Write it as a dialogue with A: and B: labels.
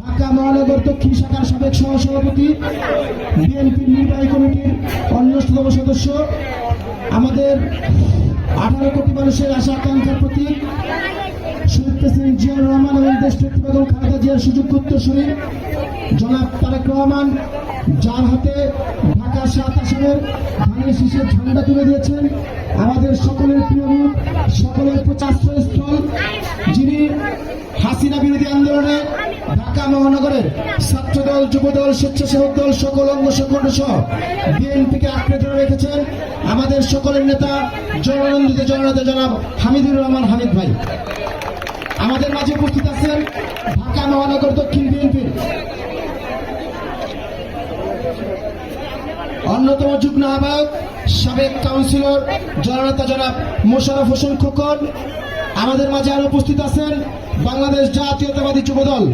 A: ঢাকা মহানগর দক্ষিণ শাখার সাবেক সহসভাপতি, বিএনপির নির্বাহী কমিটির অন্যতম সদস্য, আমাদের 18 কোটি মানুষের আশা আকাঙ্ক্ষার প্রতীক শহীদ প্রেসিডেন্ট জিয়াউর রহমান এবং দেশনেত্রী বেগম খালেদা জিয়ার সুযোগ্য উত্তরসূরি জনাব তারেক রহমান, যার হাতে ঢাকা 7 আসনের ধানের শীষের ঝান্ডা তুলে দিয়েছেন, আমাদের সকলের প্রিয় মুখ, সকলের প্রচারস্থল, যিনি হাসিনা বিরোধী আন্দোলনে ঢাকা মহানগরের ছাত্রদল, যুবদল, স্বেচ্ছাসেবক দল সকল অঙ্গ সংগঠন সহ বিএনপিকে আঁকড়ে ধরে রেখেছেন আমাদের সকলের নেতা জননন্দিত জননেতা জনাব হামিদুর রহমান হামিদ ভাই। আমাদের মাঝে উপস্থিত আছেন ঢাকা মহানগর দক্ষিণ বিএনপির অন্যতম যুগ্ম আহ্বায়ক, সাবেক কাউন্সিলর জননেতা জনাব মোশাররফ হোসেন খোকন। আমাদের মাঝে আরো উপস্থিত আছেন বাংলাদেশ জাতীয়তাবাদী যুবদল